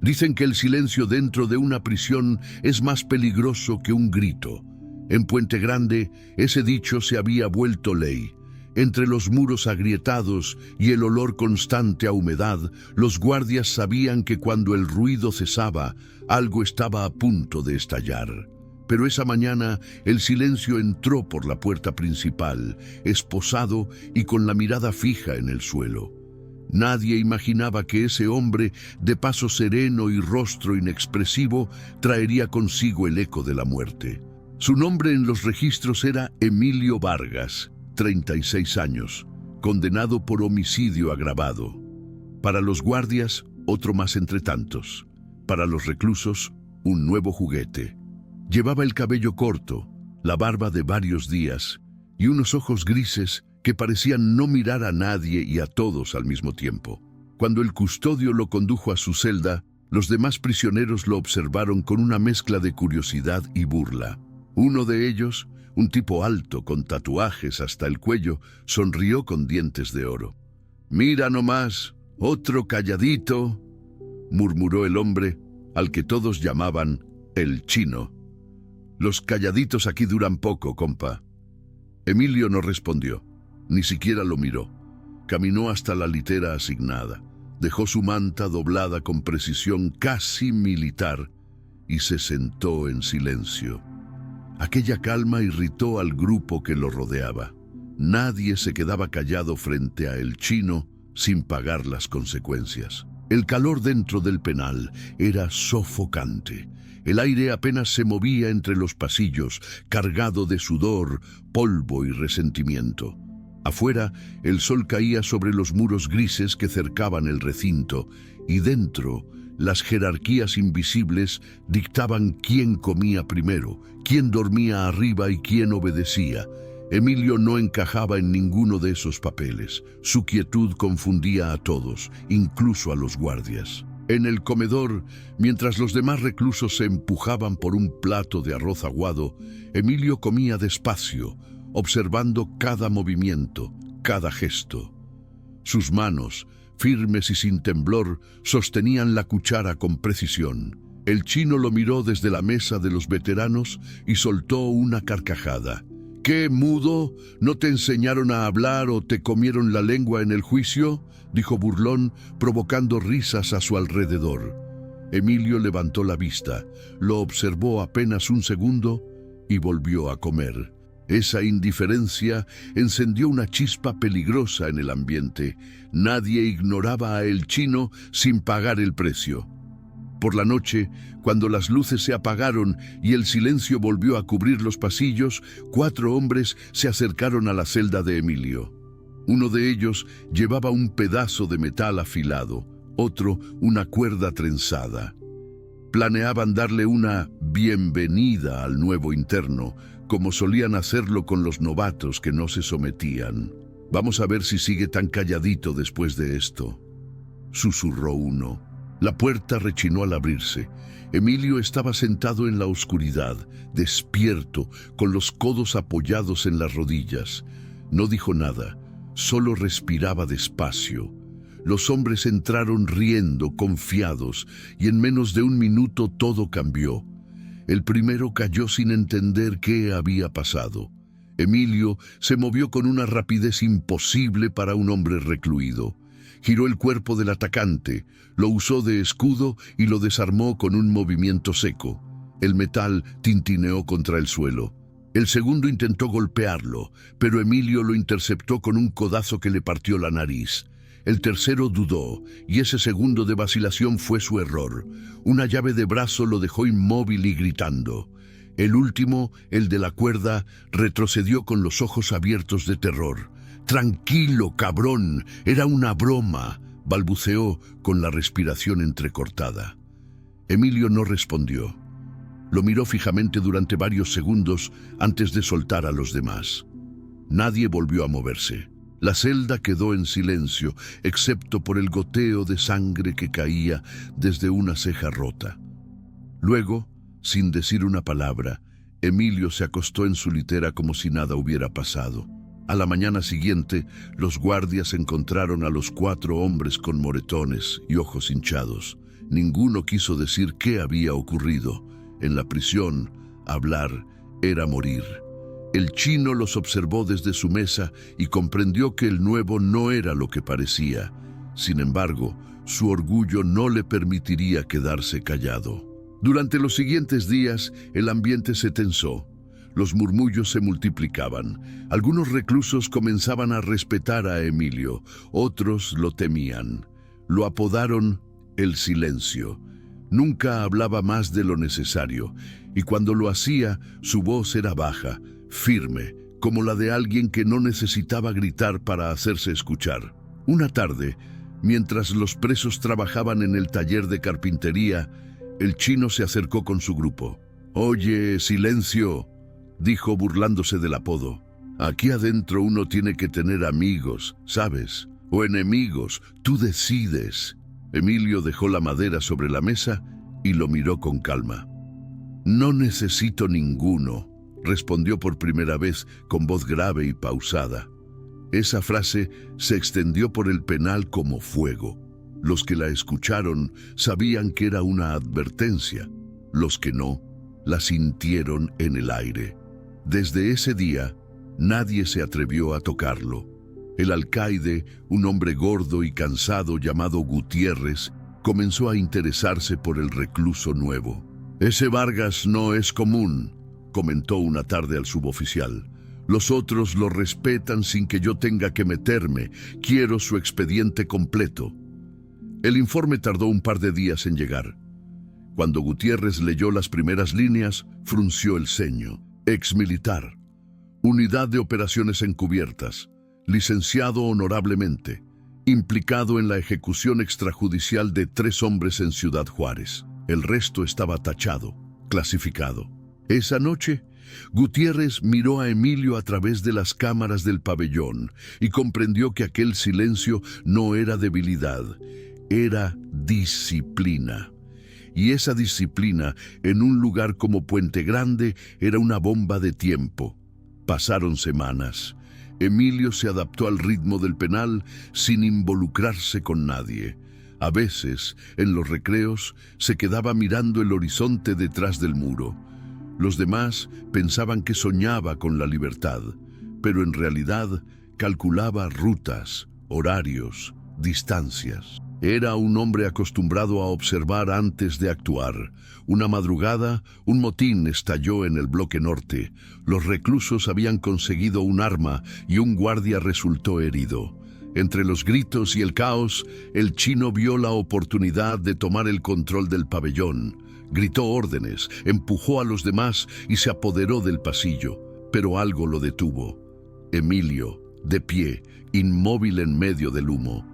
Dicen que el silencio dentro de una prisión es más peligroso que un grito. En Puente Grande, ese dicho se había vuelto ley. Entre los muros agrietados y el olor constante a humedad, los guardias sabían que cuando el ruido cesaba, algo estaba a punto de estallar. Pero esa mañana el silencio entró por la puerta principal, esposado y con la mirada fija en el suelo. Nadie imaginaba que ese hombre, de paso sereno y rostro inexpresivo, traería consigo el eco de la muerte. Su nombre en los registros era Emilio Vargas, 36 años, condenado por homicidio agravado. Para los guardias, otro más entre tantos. Para los reclusos, un nuevo juguete. Llevaba el cabello corto, la barba de varios días y unos ojos grises que parecían no mirar a nadie y a todos al mismo tiempo. Cuando el custodio lo condujo a su celda, los demás prisioneros lo observaron con una mezcla de curiosidad y burla. Uno de ellos, un tipo alto con tatuajes hasta el cuello, sonrió con dientes de oro. «Mira nomás, otro calladito», murmuró el hombre, al que todos llamaban el Chino. «Los calladitos aquí duran poco, compa». Emilio no respondió, ni siquiera lo miró. Caminó hasta la litera asignada, dejó su manta doblada con precisión casi militar y se sentó en silencio. Aquella calma irritó al grupo que lo rodeaba. Nadie se quedaba callado frente a el Chino sin pagar las consecuencias. El calor dentro del penal era sofocante. El aire apenas se movía entre los pasillos, cargado de sudor, polvo y resentimiento. Afuera, el sol caía sobre los muros grises que cercaban el recinto, y dentro, las jerarquías invisibles dictaban quién comía primero, quién dormía arriba y quién obedecía. Emilio no encajaba en ninguno de esos papeles. Su quietud confundía a todos, incluso a los guardias. En el comedor, mientras los demás reclusos se empujaban por un plato de arroz aguado, Emilio comía despacio, observando cada movimiento, cada gesto. Sus manos, firmes y sin temblor, sostenían la cuchara con precisión. El Chino lo miró desde la mesa de los veteranos y soltó una carcajada. «¿Qué, mudo? ¿No te enseñaron a hablar o te comieron la lengua en el juicio?», dijo burlón, provocando risas a su alrededor. Emilio levantó la vista, lo observó apenas un segundo y volvió a comer. Esa indiferencia encendió una chispa peligrosa en el ambiente. Nadie ignoraba a el Chino sin pagar el precio. Por la noche, cuando las luces se apagaron y el silencio volvió a cubrir los pasillos, 4 hombres se acercaron a la celda de Emilio. Uno de ellos llevaba un pedazo de metal afilado, otro una cuerda trenzada. Planeaban darle una bienvenida al nuevo interno, como solían hacerlo con los novatos que no se sometían. «Vamos a ver si sigue tan calladito después de esto», susurró uno. La puerta rechinó al abrirse. Emilio estaba sentado en la oscuridad, despierto, con los codos apoyados en las rodillas. No dijo nada, solo respiraba despacio. Los hombres entraron riendo, confiados, y en menos de un minuto todo cambió. El primero cayó sin entender qué había pasado. Emilio se movió con una rapidez imposible para un hombre recluido. Giró el cuerpo del atacante, lo usó de escudo y lo desarmó con un movimiento seco. El metal tintineó contra el suelo. El segundo intentó golpearlo, pero Emilio lo interceptó con un codazo que le partió la nariz. El tercero dudó, y ese segundo de vacilación fue su error. Una llave de brazo lo dejó inmóvil y gritando. El último, el de la cuerda, retrocedió con los ojos abiertos de terror. «Tranquilo, cabrón, era una broma», balbuceó con la respiración entrecortada. Emilio no respondió. Lo miró fijamente durante varios segundos antes de soltar a los demás. Nadie volvió a moverse. La celda quedó en silencio, excepto por el goteo de sangre que caía desde una ceja rota. Luego, sin decir una palabra, Emilio se acostó en su litera como si nada hubiera pasado. A la mañana siguiente, los guardias encontraron a los 4 hombres con moretones y ojos hinchados. Ninguno quiso decir qué había ocurrido. En la prisión, hablar era morir. El chino los observó desde su mesa y comprendió que el nuevo no era lo que parecía. Sin embargo, su orgullo no le permitiría quedarse callado. Durante los siguientes días, el ambiente se tensó. Los murmullos se multiplicaban. Algunos reclusos comenzaban a respetar a Emilio, otros lo temían. Lo apodaron el Silencio. Nunca hablaba más de lo necesario, y cuando lo hacía, su voz era baja, firme, como la de alguien que no necesitaba gritar para hacerse escuchar. Una tarde, mientras los presos trabajaban en el taller de carpintería, el chino se acercó con su grupo. «Oye, Silencio», dijo burlándose del apodo. «Aquí adentro uno tiene que tener amigos, ¿sabes? O enemigos, tú decides». Emilio dejó la madera sobre la mesa y lo miró con calma. «No necesito ninguno», respondió por primera vez con voz grave y pausada. Esa frase se extendió por el penal como fuego. Los que la escucharon sabían que era una advertencia. Los que no, la sintieron en el aire. Desde ese día, nadie se atrevió a tocarlo. El alcaide, un hombre gordo y cansado llamado Gutiérrez, comenzó a interesarse por el recluso nuevo. «Ese Vargas no es común», comentó una tarde al suboficial. «Los otros lo respetan sin que yo tenga que meterme. Quiero su expediente completo». El informe tardó un par de días en llegar. Cuando Gutiérrez leyó las primeras líneas, frunció el ceño. Exmilitar, Unidad de Operaciones Encubiertas, licenciado honorablemente, implicado en la ejecución extrajudicial de 3 hombres en Ciudad Juárez. El resto estaba tachado, clasificado. Esa noche, Gutiérrez miró a Emilio a través de las cámaras del pabellón y comprendió que aquel silencio no era debilidad, era disciplina. Y esa disciplina, en un lugar como Puente Grande, era una bomba de tiempo. Pasaron semanas. Emilio se adaptó al ritmo del penal sin involucrarse con nadie. A veces, en los recreos, se quedaba mirando el horizonte detrás del muro. Los demás pensaban que soñaba con la libertad, pero en realidad calculaba rutas, horarios, distancias. Era un hombre acostumbrado a observar antes de actuar. Una madrugada, un motín estalló en el bloque norte. Los reclusos habían conseguido un arma y un guardia resultó herido. Entre los gritos y el caos, el chino vio la oportunidad de tomar el control del pabellón. Gritó órdenes, empujó a los demás y se apoderó del pasillo, pero algo lo detuvo. Emilio, de pie, inmóvil en medio del humo.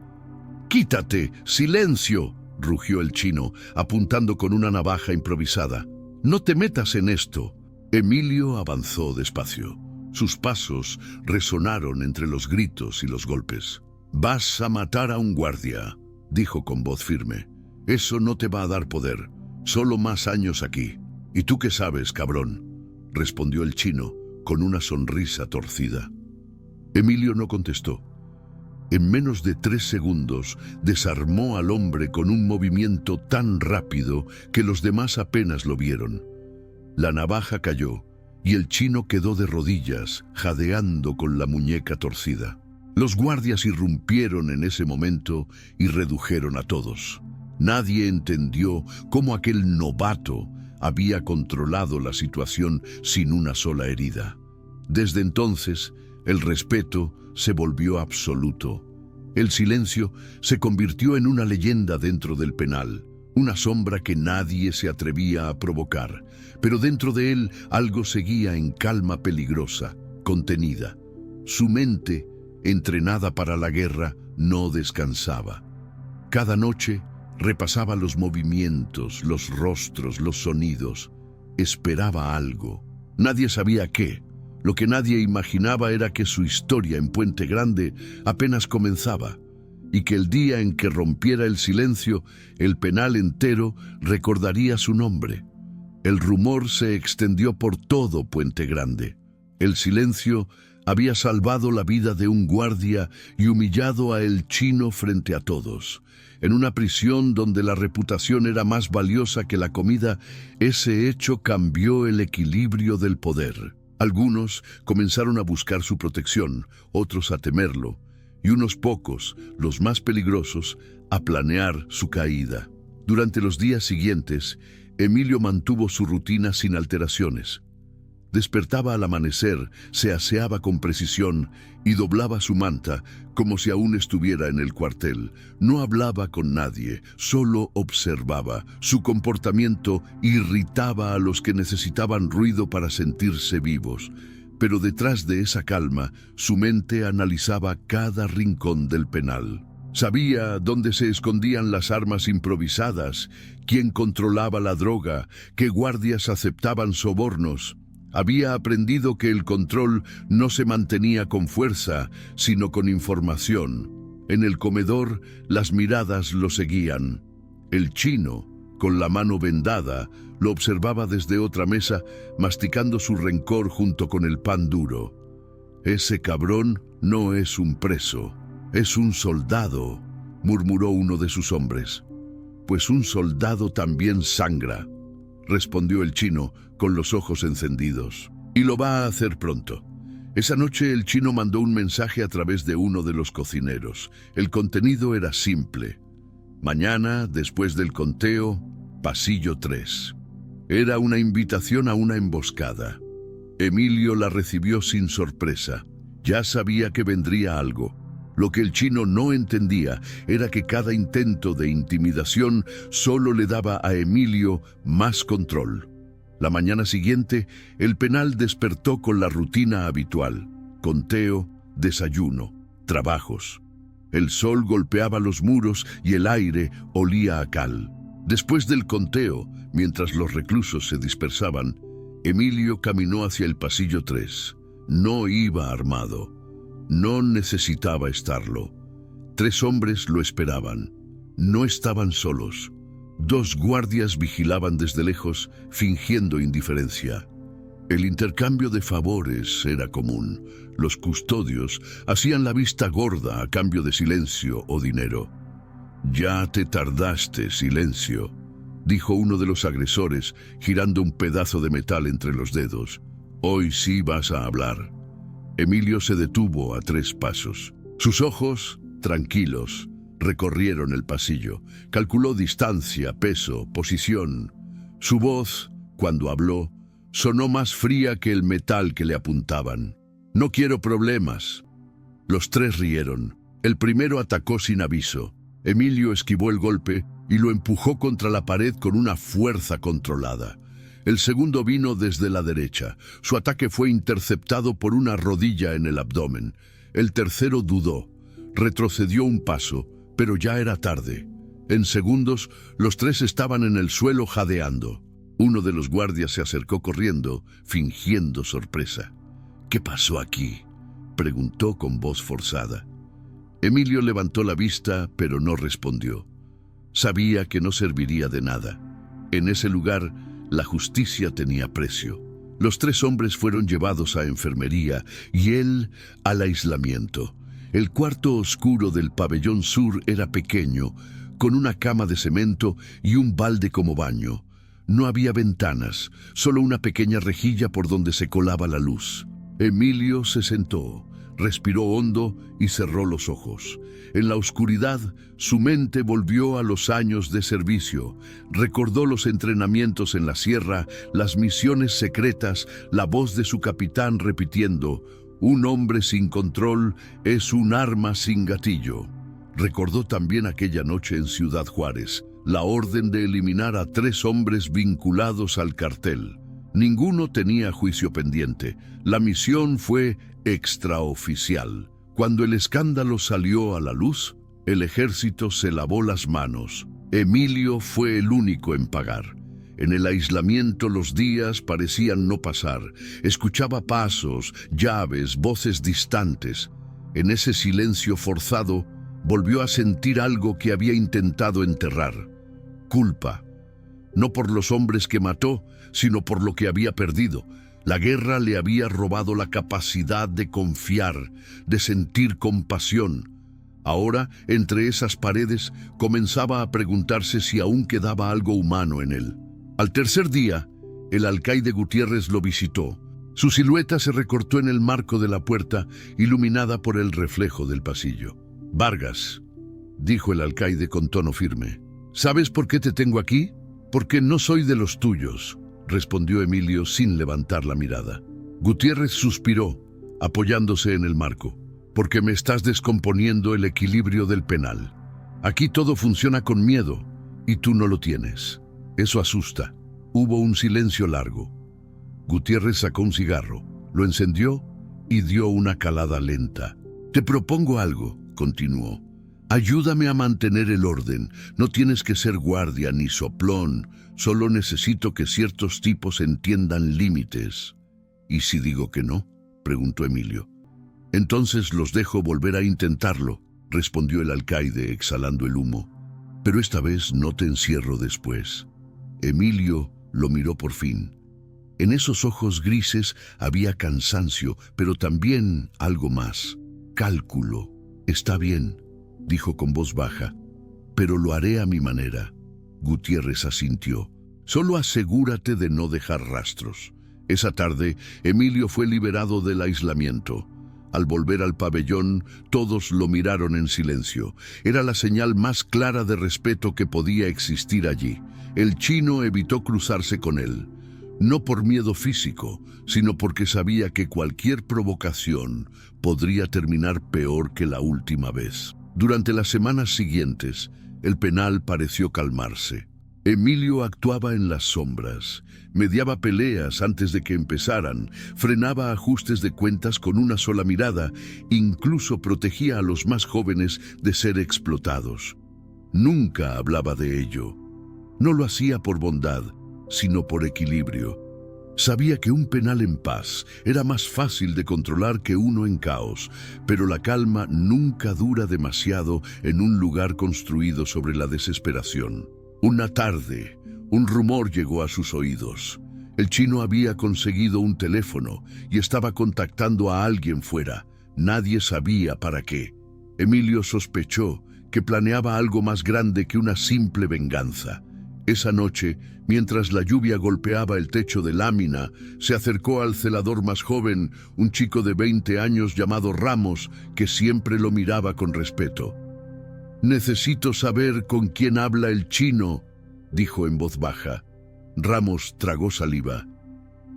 «¡Quítate! ¡Silencio!», rugió el chino, apuntando con una navaja improvisada. «No te metas en esto». Emilio avanzó despacio. Sus pasos resonaron entre los gritos y los golpes. «Vas a matar a un guardia», dijo con voz firme. «Eso no te va a dar poder. Solo más años aquí. ¿Y tú qué sabes, cabrón?», respondió el chino con una sonrisa torcida. Emilio no contestó. En menos de 3 segundos desarmó al hombre con un movimiento tan rápido que los demás apenas lo vieron. La navaja cayó y el chino quedó de rodillas, jadeando con la muñeca torcida. Los guardias irrumpieron en ese momento y redujeron a todos. Nadie entendió cómo aquel novato había controlado la situación sin una sola herida. Desde entonces, el respeto se volvió absoluto. El silencio se convirtió en una leyenda dentro del penal, una sombra que nadie se atrevía a provocar, pero dentro de él algo seguía en calma peligrosa, contenida. Su mente, entrenada para la guerra, no descansaba. Cada noche repasaba los movimientos, los rostros, los sonidos. Esperaba algo. Nadie sabía qué. Lo que nadie imaginaba era que su historia en Puente Grande apenas comenzaba y que el día en que rompiera el silencio, el penal entero recordaría su nombre. El rumor se extendió por todo Puente Grande. El silencio Había salvado la vida de un guardia y humillado a El Chino frente a todos. En una prisión donde la reputación era más valiosa que la comida, ese hecho cambió el equilibrio del poder. Algunos comenzaron a buscar su protección, otros a temerlo, y unos pocos, los más peligrosos, a planear su caída. Durante los días siguientes, Emilio mantuvo su rutina sin alteraciones. Despertaba al amanecer, se aseaba con precisión y doblaba su manta como si aún estuviera en el cuartel. No hablaba con nadie, solo observaba. Su comportamiento irritaba a los que necesitaban ruido para sentirse vivos. Pero detrás de esa calma, su mente analizaba cada rincón del penal. Sabía dónde se escondían las armas improvisadas, quién controlaba la droga, qué guardias aceptaban sobornos. Había aprendido que el control no se mantenía con fuerza, sino con información. En el comedor, las miradas lo seguían. El Chino, con la mano vendada, lo observaba desde otra mesa, masticando su rencor junto con el pan duro. «Ese cabrón no es un preso, es un soldado», murmuró uno de sus hombres. «Pues un soldado también sangra», respondió el Chino con los ojos encendidos. «Y lo va a hacer pronto». Esa noche el Chino mandó un mensaje a través de uno de los cocineros. El contenido era simple. «Mañana, después del conteo, pasillo 3». Era una invitación a una emboscada. Emilio la recibió sin sorpresa. Ya sabía que vendría algo. Lo que el Chino no entendía era que cada intento de intimidación solo le daba a Emilio más control. La mañana siguiente, el penal despertó con la rutina habitual: conteo, desayuno, trabajos. El sol golpeaba los muros y el aire olía a cal. Después del conteo, mientras los reclusos se dispersaban, Emilio caminó hacia el pasillo 3. No iba armado. No necesitaba estarlo. 3 hombres lo esperaban. No estaban solos. 2 guardias vigilaban desde lejos, fingiendo indiferencia. El intercambio de favores era común. Los custodios hacían la vista gorda a cambio de silencio o dinero. «Ya te tardaste, silencio», dijo uno de los agresores, girando un pedazo de metal entre los dedos. «Hoy sí vas a hablar». Emilio se detuvo a 3 pasos. Sus ojos, tranquilos, recorrieron el pasillo. Calculó distancia, peso, posición. Su voz, cuando habló, sonó más fría que el metal que le apuntaban. «No quiero problemas». Los 3 rieron. El primero atacó sin aviso. Emilio esquivó el golpe y lo empujó contra la pared con una fuerza controlada. El segundo vino desde la derecha. Su ataque fue interceptado por una rodilla en el abdomen. El tercero dudó. Retrocedió un paso, pero ya era tarde. En segundos, los 3 estaban en el suelo jadeando. Uno de los guardias se acercó corriendo, fingiendo sorpresa. «¿Qué pasó aquí?», preguntó con voz forzada. Emilio levantó la vista, pero no respondió. Sabía que no serviría de nada. En ese lugar, la justicia tenía precio. Los 3 hombres fueron llevados a enfermería y él al aislamiento. El cuarto oscuro del pabellón sur era pequeño, con una cama de cemento y un balde como baño. No había ventanas, solo una pequeña rejilla por donde se colaba la luz. Emilio se sentó, respiró hondo y cerró los ojos. En la oscuridad, su mente volvió a los años de servicio. Recordó los entrenamientos en la sierra, las misiones secretas, la voz de su capitán repitiendo: «Un hombre sin control es un arma sin gatillo». Recordó también aquella noche en Ciudad Juárez, la orden de eliminar a 3 hombres vinculados al cartel. Ninguno tenía juicio pendiente. La misión fue extraoficial. Cuando el escándalo salió a la luz, el ejército se lavó las manos. Emilio fue el único en pagar. En el aislamiento los días parecían no pasar. Escuchaba pasos, llaves, voces distantes. En ese silencio forzado, volvió a sentir algo que había intentado enterrar: culpa. No por los hombres que mató, sino por lo que había perdido. La guerra le había robado la capacidad de confiar, de sentir compasión. Ahora, entre esas paredes, comenzaba a preguntarse si aún quedaba algo humano en él. Al tercer día, el alcaide Gutiérrez lo visitó. Su silueta se recortó en el marco de la puerta, iluminada por el reflejo del pasillo. «Vargas», dijo el alcaide con tono firme, «¿sabes por qué te tengo aquí? Porque no soy de los tuyos», respondió Emilio sin levantar la mirada. Gutiérrez suspiró, apoyándose en el marco. «Porque me estás descomponiendo el equilibrio del penal. Aquí todo funciona con miedo, y tú no lo tienes. Eso asusta». Hubo un silencio largo. Gutiérrez sacó un cigarro, lo encendió y dio una calada lenta. «Te propongo algo», continuó. «Ayúdame a mantener el orden. No tienes que ser guardia ni soplón. Solo necesito que ciertos tipos entiendan límites». «¿Y si digo que no?», preguntó Emilio. «Entonces los dejo volver a intentarlo», respondió el alcaide exhalando el humo. «Pero esta vez no te encierro después». Emilio lo miró por fin. En esos ojos grises había cansancio, pero también algo más. «Cálculo. Está bien», dijo con voz baja, «pero lo haré a mi manera». Gutiérrez asintió. «Solo asegúrate de no dejar rastros». Esa tarde, Emilio fue liberado del aislamiento. Al volver al pabellón, todos lo miraron en silencio. Era la señal más clara de respeto que podía existir allí. El chino evitó cruzarse con él. No por miedo físico, sino porque sabía que cualquier provocación podría terminar peor que la última vez. Durante las semanas siguientes, el penal pareció calmarse. Emilio actuaba en las sombras, mediaba peleas antes de que empezaran, frenaba ajustes de cuentas con una sola mirada, incluso protegía a los más jóvenes de ser explotados. Nunca hablaba de ello. No lo hacía por bondad, sino por equilibrio. Sabía que un penal en paz era más fácil de controlar que uno en caos, pero la calma nunca dura demasiado en un lugar construido sobre la desesperación. Una tarde, un rumor llegó a sus oídos. El chino había conseguido un teléfono y estaba contactando a alguien fuera. Nadie sabía para qué. Emilio sospechó que planeaba algo más grande que una simple venganza. Esa noche, mientras la lluvia golpeaba el techo de lámina, se acercó al celador más joven, un chico de 20 años llamado Ramos, que siempre lo miraba con respeto. «Necesito saber con quién habla el chino», dijo en voz baja. Ramos tragó saliva.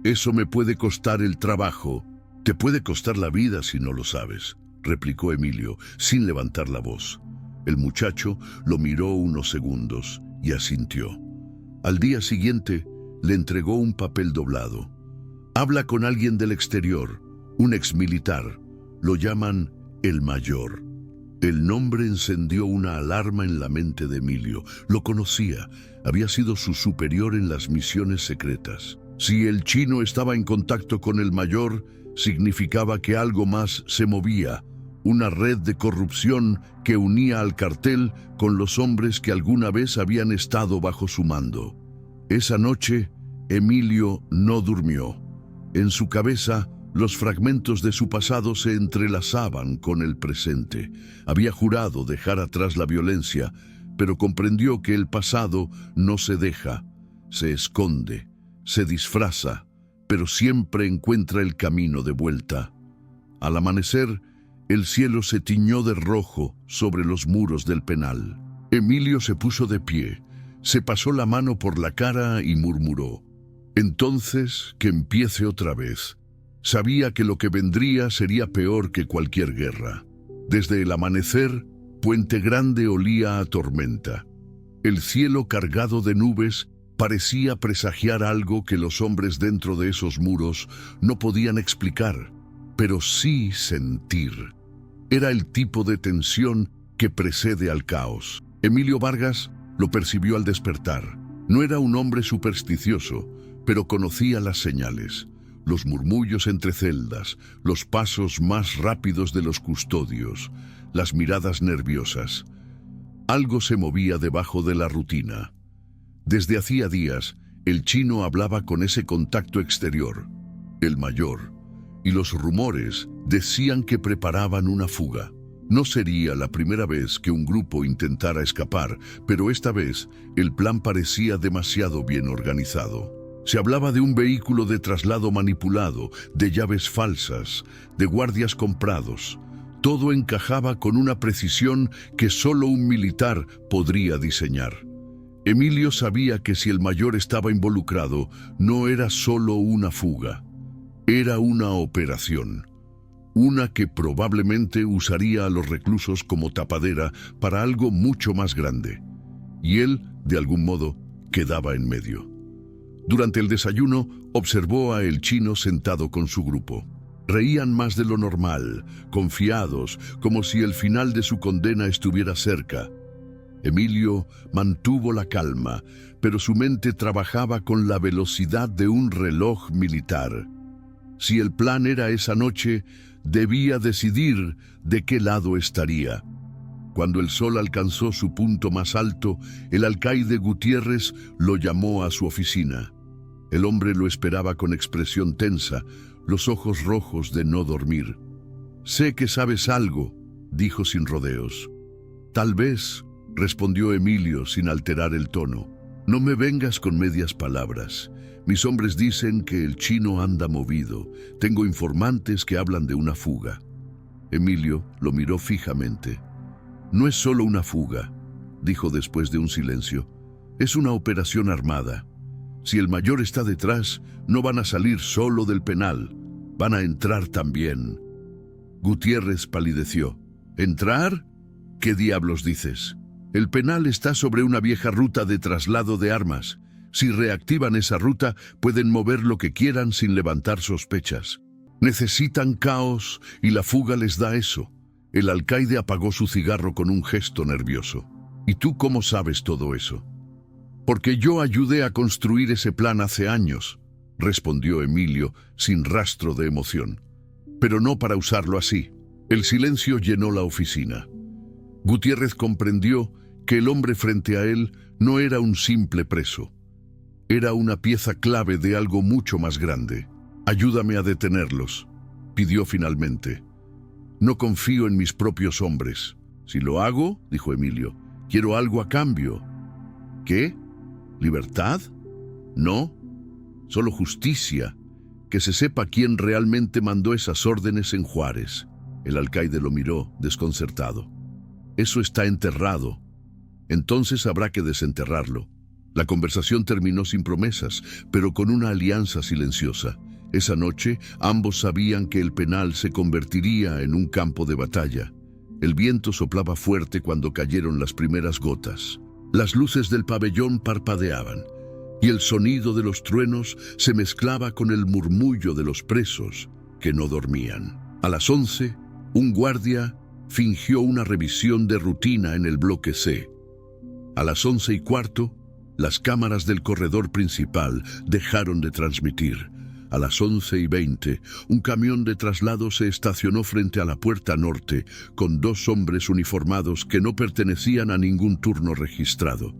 «Eso me puede costar el trabajo». «Te puede costar la vida si no lo sabes», replicó Emilio, sin levantar la voz. El muchacho lo miró unos segundos y asintió. Al día siguiente, le entregó un papel doblado. «Habla con alguien del exterior, un exmilitar. Lo llaman el Mayor». El nombre encendió una alarma en la mente de Emilio. Lo conocía, había sido su superior en las misiones secretas. Si el chino estaba en contacto con el Mayor, significaba que algo más se movía, una red de corrupción que unía al cartel con los hombres que alguna vez habían estado bajo su mando. Esa noche, Emilio no durmió. En su cabeza, los fragmentos de su pasado se entrelazaban con el presente. Había jurado dejar atrás la violencia, pero comprendió que el pasado no se deja, se esconde, se disfraza, pero siempre encuentra el camino de vuelta. Al amanecer, el cielo se tiñó de rojo sobre los muros del penal. Emilio se puso de pie, se pasó la mano por la cara y murmuró: «Entonces, que empiece otra vez». Sabía que lo que vendría sería peor que cualquier guerra. Desde el amanecer, Puente Grande olía a tormenta. El cielo cargado de nubes parecía presagiar algo que los hombres dentro de esos muros no podían explicar, pero sí sentir. Era el tipo de tensión que precede al caos. Emilio Vargas lo percibió al despertar. No era un hombre supersticioso, pero conocía las señales. Los murmullos entre celdas, los pasos más rápidos de los custodios, las miradas nerviosas. Algo se movía debajo de la rutina. Desde hacía días, el chino hablaba con ese contacto exterior. el mayor, y los rumores decían que preparaban una fuga. No sería la primera vez que un grupo intentara escapar, pero esta vez el plan parecía demasiado bien organizado. Se hablaba de un vehículo de traslado manipulado, de llaves falsas, de guardias comprados. Todo encajaba con una precisión que solo un militar podría diseñar. Emilio sabía que si el mayor estaba involucrado, no era solo una fuga, era una operación. Una que probablemente usaría a los reclusos como tapadera para algo mucho más grande. Y él, de algún modo, quedaba en medio. Durante el desayuno, observó a el chino sentado con su grupo. Reían más de lo normal, confiados, como si el final de su condena estuviera cerca. Emilio mantuvo la calma, pero su mente trabajaba con la velocidad de un reloj militar. Si el plan era esa noche, debía decidir de qué lado estaría. Cuando el sol alcanzó su punto más alto, el alcaide Gutiérrez lo llamó a su oficina. El hombre lo esperaba con expresión tensa, los ojos rojos de no dormir. «Sé que sabes algo», dijo sin rodeos. «Tal vez», respondió Emilio sin alterar el tono. «No me vengas con medias palabras. Mis hombres dicen que el chino anda movido. Tengo informantes que hablan de una fuga». Emilio lo miró fijamente. «No es solo una fuga», dijo después de un silencio. «Es una operación armada. Si el mayor está detrás, no van a salir solo del penal. Van a entrar también». Gutiérrez palideció. «¿Entrar? ¿Qué diablos dices? El penal está sobre una vieja ruta de traslado de armas. Si reactivan esa ruta, pueden mover lo que quieran sin levantar sospechas. Necesitan caos y la fuga les da eso». El alcaide apagó su cigarro con un gesto nervioso. «¿Y tú cómo sabes todo eso?» «Porque yo ayudé a construir ese plan hace años», respondió Emilio sin rastro de emoción. «Pero no para usarlo así». El silencio llenó la oficina. Gutiérrez comprendió que el hombre frente a él no era un simple preso. Era una pieza clave de algo mucho más grande. «Ayúdame a detenerlos», pidió finalmente. «No confío en mis propios hombres. Si lo hago», dijo Emilio, «quiero algo a cambio». «¿Qué? ¿Libertad? No, solo justicia. Que se sepa quién realmente mandó esas órdenes en Juárez». El alcaide lo miró, desconcertado. «Eso está enterrado. Entonces habrá que desenterrarlo». La conversación terminó sin promesas, pero con una alianza silenciosa. Esa noche, ambos sabían que el penal se convertiría en un campo de batalla. El viento soplaba fuerte cuando cayeron las primeras gotas. Las luces del pabellón parpadeaban, y el sonido de los truenos se mezclaba con el murmullo de los presos que no dormían. A las 11, un guardia fingió una revisión de rutina en el bloque C. A las 11:15, las cámaras del corredor principal dejaron de transmitir. A las 11:20, un camión de traslado se estacionó frente a la puerta norte con 2 hombres uniformados que no pertenecían a ningún turno registrado.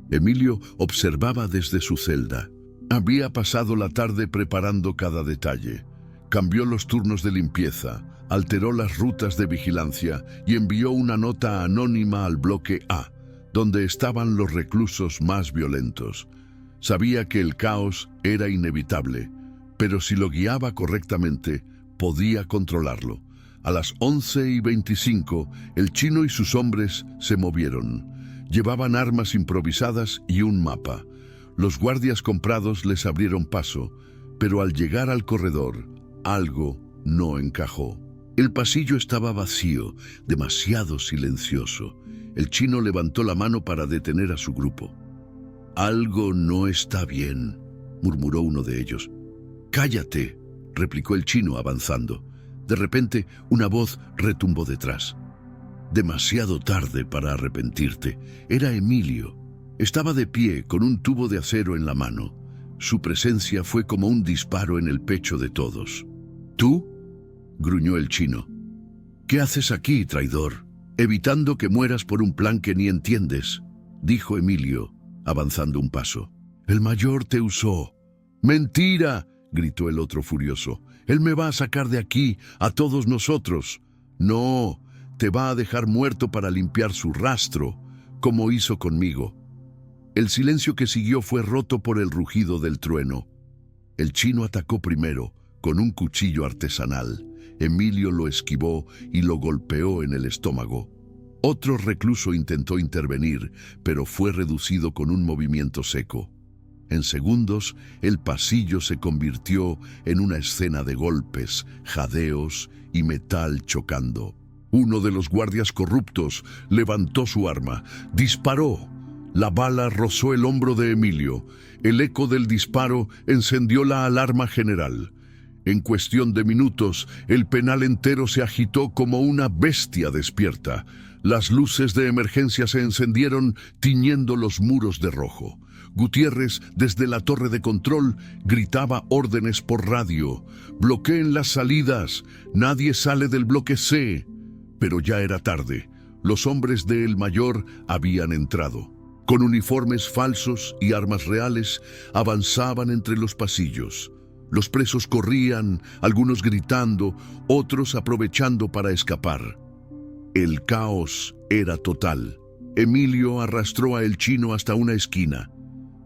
Emilio observaba desde su celda. Había pasado la tarde preparando cada detalle. Cambió los turnos de limpieza, alteró las rutas de vigilancia y envió una nota anónima al bloque A, donde estaban los reclusos más violentos. Sabía que el caos era inevitable, pero si lo guiaba correctamente, podía controlarlo. A las 11:25, el chino y sus hombres se movieron. Llevaban armas improvisadas y un mapa. Los guardias comprados les abrieron paso, pero al llegar al corredor, algo no encajó. El pasillo estaba vacío, demasiado silencioso. El chino levantó la mano para detener a su grupo. «Algo no está bien», murmuró uno de ellos. «Cállate», replicó el chino avanzando. De repente, una voz retumbó detrás. «Demasiado tarde para arrepentirte». Era Emilio. Estaba de pie con un tubo de acero en la mano. Su presencia fue como un disparo en el pecho de todos. «¿Tú?», gruñó el chino. «¿Qué haces aquí, traidor? Evitando que mueras por un plan que ni entiendes», dijo Emilio, avanzando un paso. «El mayor te usó». «¡Mentira!», gritó el otro furioso. «Él me va a sacar de aquí, a todos nosotros». «No, te va a dejar muerto para limpiar su rastro, como hizo conmigo». El silencio que siguió fue roto por el rugido del trueno. El chino atacó primero, con un cuchillo artesanal. Emilio lo esquivó y lo golpeó en el estómago. Otro recluso intentó intervenir, pero fue reducido con un movimiento seco. En segundos, el pasillo se convirtió en una escena de golpes, jadeos y metal chocando. Uno de los guardias corruptos levantó su arma, disparó. La bala rozó el hombro de Emilio. El eco del disparo encendió la alarma general. En cuestión de minutos, el penal entero se agitó como una bestia despierta. Las luces de emergencia se encendieron, tiñendo los muros de rojo. Gutiérrez, desde la torre de control, gritaba órdenes por radio. «Bloqueen las salidas. Nadie sale del bloque C». Pero ya era tarde. Los hombres de El Mayor habían entrado. Con uniformes falsos y armas reales, avanzaban entre los pasillos. Los presos corrían, algunos gritando, otros aprovechando para escapar. El caos era total. Emilio arrastró a el chino hasta una esquina.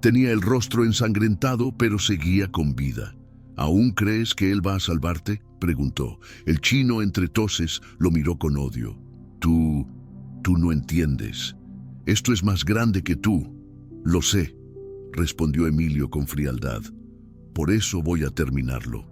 Tenía el rostro ensangrentado, pero seguía con vida. «¿Aún crees que él va a salvarte?», preguntó. El chino, entre toses, lo miró con odio. Tú no entiendes. Esto es más grande que tú». «Lo sé», respondió Emilio con frialdad. «Por eso voy a terminarlo».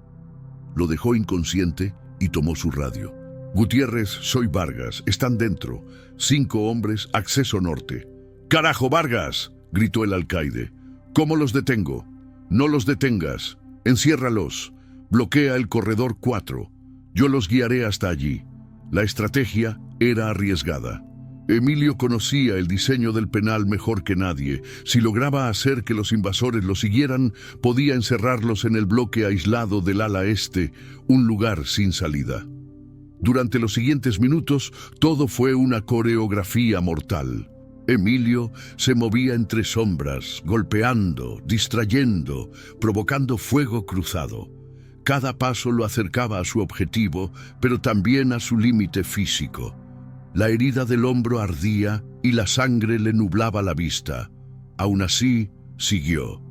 Lo dejó inconsciente y tomó su radio. «Gutiérrez, soy Vargas. Están dentro. 5 hombres, acceso norte». «¡Carajo, Vargas!», gritó el alcaide. «¿Cómo los detengo?». «No los detengas. Enciérralos. Bloquea el corredor 4. Yo los guiaré hasta allí». La estrategia era arriesgada. Emilio conocía el diseño del penal mejor que nadie. Si lograba hacer que los invasores lo siguieran, podía encerrarlos en el bloque aislado del ala este, un lugar sin salida. Durante los siguientes minutos, todo fue una coreografía mortal. Emilio se movía entre sombras, golpeando, distrayendo, provocando fuego cruzado. Cada paso lo acercaba a su objetivo, pero también a su límite físico. La herida del hombro ardía y la sangre le nublaba la vista. Aún así, siguió.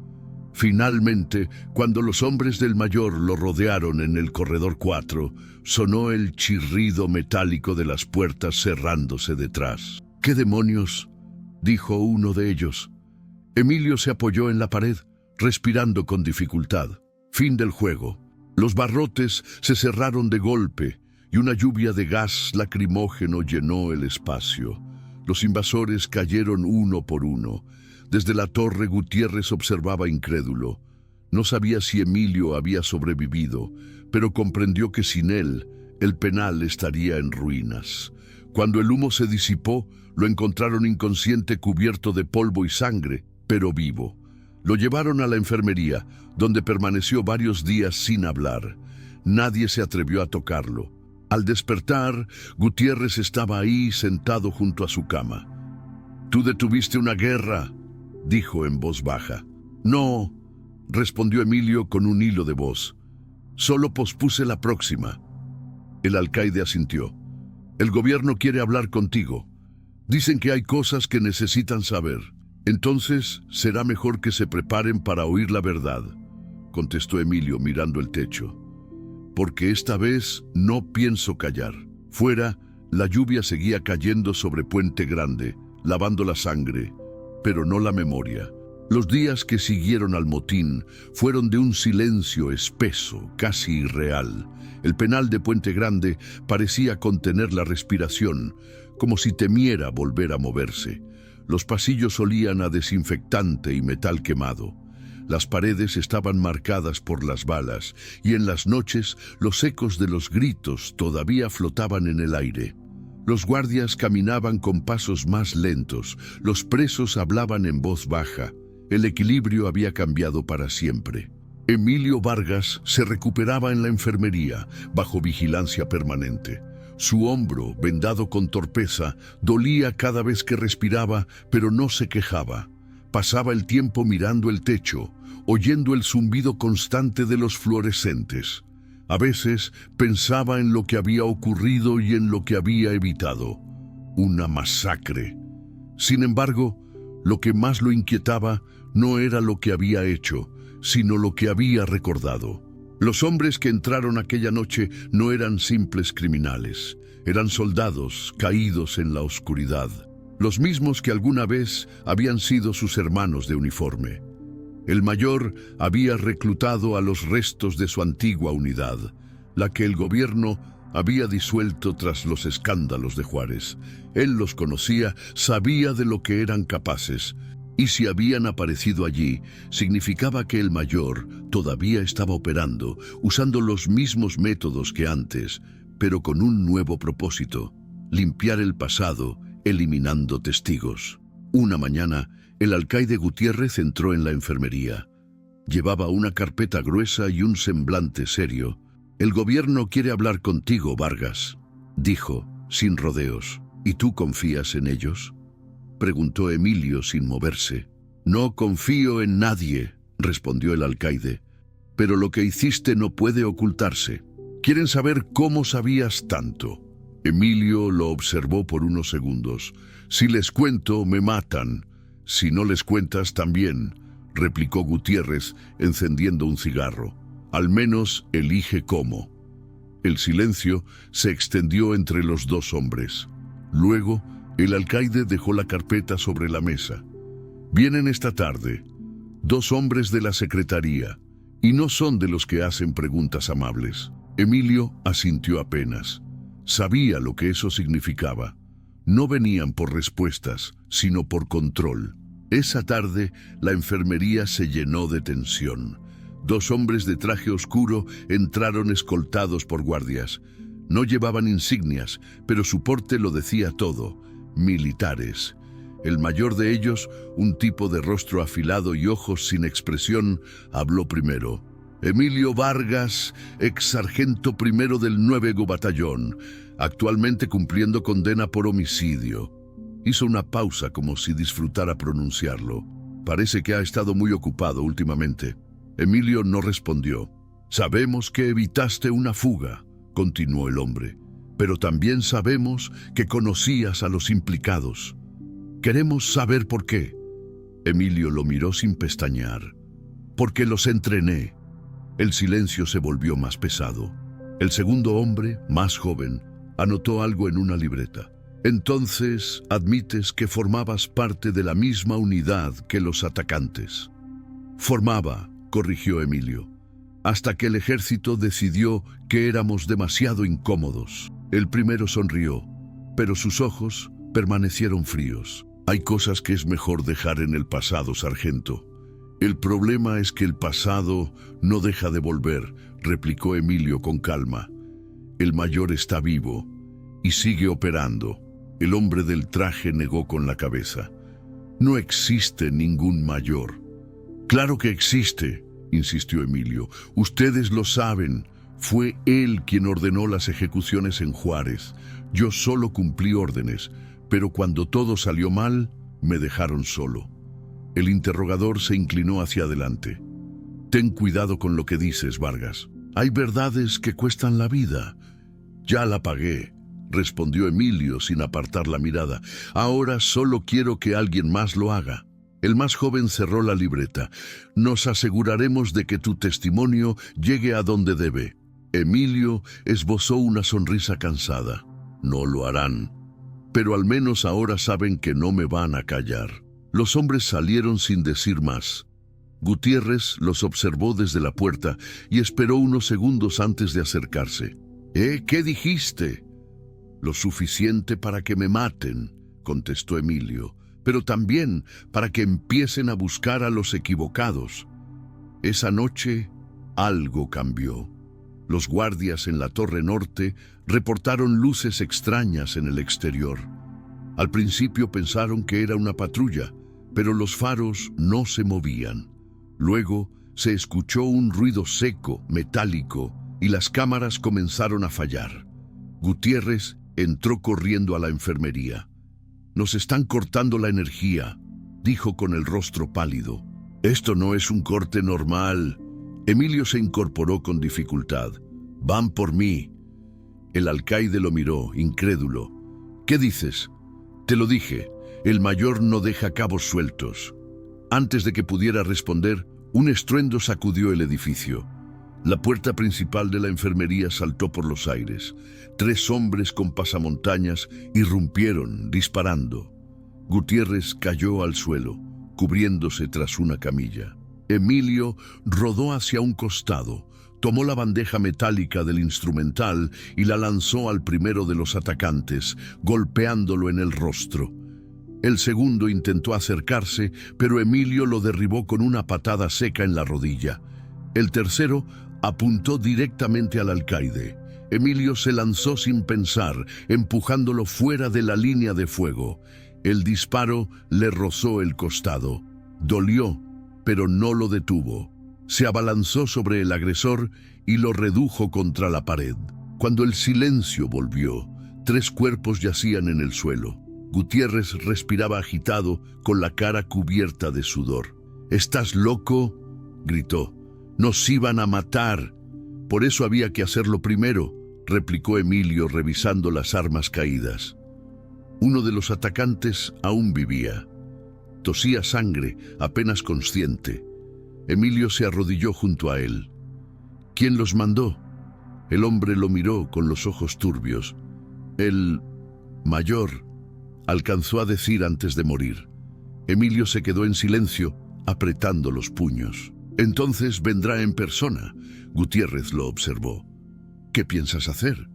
Finalmente, cuando los hombres del Mayor lo rodearon en el corredor 4, sonó el chirrido metálico de las puertas cerrándose detrás. «¿Qué demonios?», dijo uno de ellos. Emilio se apoyó en la pared, respirando con dificultad. Fin del juego. Los barrotes se cerraron de golpe y una lluvia de gas lacrimógeno llenó el espacio. Los invasores cayeron uno por uno. Desde la torre, Gutiérrez observaba incrédulo. No sabía si Emilio había sobrevivido, pero comprendió que sin él, el penal estaría en ruinas. Cuando el humo se disipó, lo encontraron inconsciente, cubierto de polvo y sangre, pero vivo. Lo llevaron a la enfermería, donde permaneció varios días sin hablar. Nadie se atrevió a tocarlo. Al despertar, Gutiérrez estaba ahí sentado junto a su cama. «Tú detuviste una guerra», dijo en voz baja. «No», respondió Emilio con un hilo de voz. «Solo pospuse la próxima». El alcaide asintió. «El gobierno quiere hablar contigo. Dicen que hay cosas que necesitan saber. Entonces será mejor que se preparen para oír la verdad», contestó Emilio mirando el techo. «Porque esta vez no pienso callar». Fuera, la lluvia seguía cayendo sobre Puente Grande, lavando la sangre, pero no la memoria. Los días que siguieron al motín fueron de un silencio espeso, casi irreal. El penal de Puente Grande parecía contener la respiración, como si temiera volver a moverse. Los pasillos olían a desinfectante y metal quemado. Las paredes estaban marcadas por las balas y en las noches los ecos de los gritos todavía flotaban en el aire. Los guardias caminaban con pasos más lentos, los presos hablaban en voz baja. El equilibrio había cambiado para siempre. Emilio Vargas se recuperaba en la enfermería, bajo vigilancia permanente. Su hombro, vendado con torpeza, dolía cada vez que respiraba, pero no se quejaba. Pasaba el tiempo mirando el techo, oyendo el zumbido constante de los fluorescentes. A veces pensaba en lo que había ocurrido y en lo que había evitado. Una masacre. Sin embargo, lo que más lo inquietaba no era lo que había hecho, sino lo que había recordado. Los hombres que entraron aquella noche no eran simples criminales, eran soldados caídos en la oscuridad, los mismos que alguna vez habían sido sus hermanos de uniforme. El mayor había reclutado a los restos de su antigua unidad, la que el gobierno había disuelto tras los escándalos de Juárez. Él los conocía, sabía de lo que eran capaces, y si habían aparecido allí, significaba que el mayor todavía estaba operando, usando los mismos métodos que antes, pero con un nuevo propósito: limpiar el pasado, eliminando testigos. Una mañana, el alcaide Gutiérrez entró en la enfermería. Llevaba una carpeta gruesa y un semblante serio. «El gobierno quiere hablar contigo, Vargas», dijo, sin rodeos. «¿Y tú confías en ellos?», preguntó Emilio sin moverse. «No confío en nadie», respondió el alcaide, «pero lo que hiciste no puede ocultarse. Quieren saber cómo sabías tanto». Emilio lo observó por unos segundos. «Si les cuento, me matan. Si no les cuentas, también», replicó Gutiérrez, encendiendo un cigarro. «Al menos elige cómo». El silencio se extendió entre los dos hombres. Luego, el alcaide dejó la carpeta sobre la mesa. «Vienen esta tarde 2 hombres de la secretaría, y no son de los que hacen preguntas amables». Emilio asintió apenas. Sabía lo que eso significaba. No venían por respuestas, sino por control. Esa tarde, la enfermería se llenó de tensión. 2 hombres de traje oscuro entraron escoltados por guardias. No llevaban insignias, pero su porte lo decía todo: militares. El mayor de ellos, un tipo de rostro afilado y ojos sin expresión, habló primero. «Emilio Vargas, ex sargento primero del 9 Batallón, actualmente cumpliendo condena por homicidio». Hizo una pausa como si disfrutara pronunciarlo. «Parece que ha estado muy ocupado últimamente». Emilio no respondió. «Sabemos que evitaste una fuga», continuó el hombre, «pero también sabemos que conocías a los implicados. Queremos saber por qué». Emilio lo miró sin pestañear. «Porque los entrené». El silencio se volvió más pesado. El segundo hombre, más joven, anotó algo en una libreta. «Entonces, admites que formabas parte de la misma unidad que los atacantes». «Formaba», corrigió Emilio, «hasta que el ejército decidió que éramos demasiado incómodos». El primero sonrió, pero sus ojos permanecieron fríos. «Hay cosas que es mejor dejar en el pasado, sargento. El problema es que el pasado no deja de volver», replicó Emilio con calma. «El mayor está vivo y sigue operando». El hombre del traje negó con la cabeza. «No existe ningún mayor». «Claro que existe», insistió Emilio. «Ustedes lo saben. Fue él quien ordenó las ejecuciones en Juárez. Yo solo cumplí órdenes, pero cuando todo salió mal, me dejaron solo». El interrogador se inclinó hacia adelante. «Ten cuidado con lo que dices, Vargas. Hay verdades que cuestan la vida». «Ya la pagué», respondió Emilio sin apartar la mirada. «Ahora solo quiero que alguien más lo haga». El más joven cerró la libreta. «Nos aseguraremos de que tu testimonio llegue a donde debe». Emilio esbozó una sonrisa cansada. «No lo harán. Pero al menos ahora saben que no me van a callar». Los hombres salieron sin decir más. Gutiérrez los observó desde la puerta y esperó unos segundos antes de acercarse. ¿Qué dijiste?» «Lo suficiente para que me maten», contestó Emilio, «pero también para que empiecen a buscar a los equivocados». Esa noche, algo cambió. Los guardias en la Torre Norte reportaron luces extrañas en el exterior. Al principio pensaron que era una patrulla, pero los faros no se movían. Luego se escuchó un ruido seco, metálico, y las cámaras comenzaron a fallar. Gutiérrez entró corriendo a la enfermería. «Nos están cortando la energía», dijo con el rostro pálido. «Esto no es un corte normal». Emilio se incorporó con dificultad. «Van por mí». El alcaide lo miró, incrédulo. «¿Qué dices?» «Te lo dije, el mayor no deja cabos sueltos». Antes de que pudiera responder, un estruendo sacudió el edificio. La puerta principal de la enfermería saltó por los aires. 3 hombres con pasamontañas irrumpieron, disparando. Gutiérrez cayó al suelo, cubriéndose tras una camilla. Emilio rodó hacia un costado, tomó la bandeja metálica del instrumental y la lanzó al primero de los atacantes, golpeándolo en el rostro. El segundo intentó acercarse, pero Emilio lo derribó con una patada seca en la rodilla. El tercero apuntó directamente al alcaide. Emilio se lanzó sin pensar, empujándolo fuera de la línea de fuego. El disparo le rozó el costado. Dolió, pero no lo detuvo. Se abalanzó sobre el agresor y lo redujo contra la pared. Cuando el silencio volvió, 3 cuerpos yacían en el suelo. Gutiérrez respiraba agitado, con la cara cubierta de sudor. «¿Estás loco?», gritó. «Nos iban a matar». «Por eso había que hacerlo primero», replicó Emilio revisando las armas caídas. Uno de los atacantes aún vivía. Tosía sangre, apenas consciente. Emilio se arrodilló junto a él. «¿Quién los mandó?». El hombre lo miró con los ojos turbios. «El mayor», alcanzó a decir antes de morir. Emilio se quedó en silencio, apretando los puños. «Entonces vendrá en persona», Gutiérrez lo observó. «¿Qué piensas hacer?».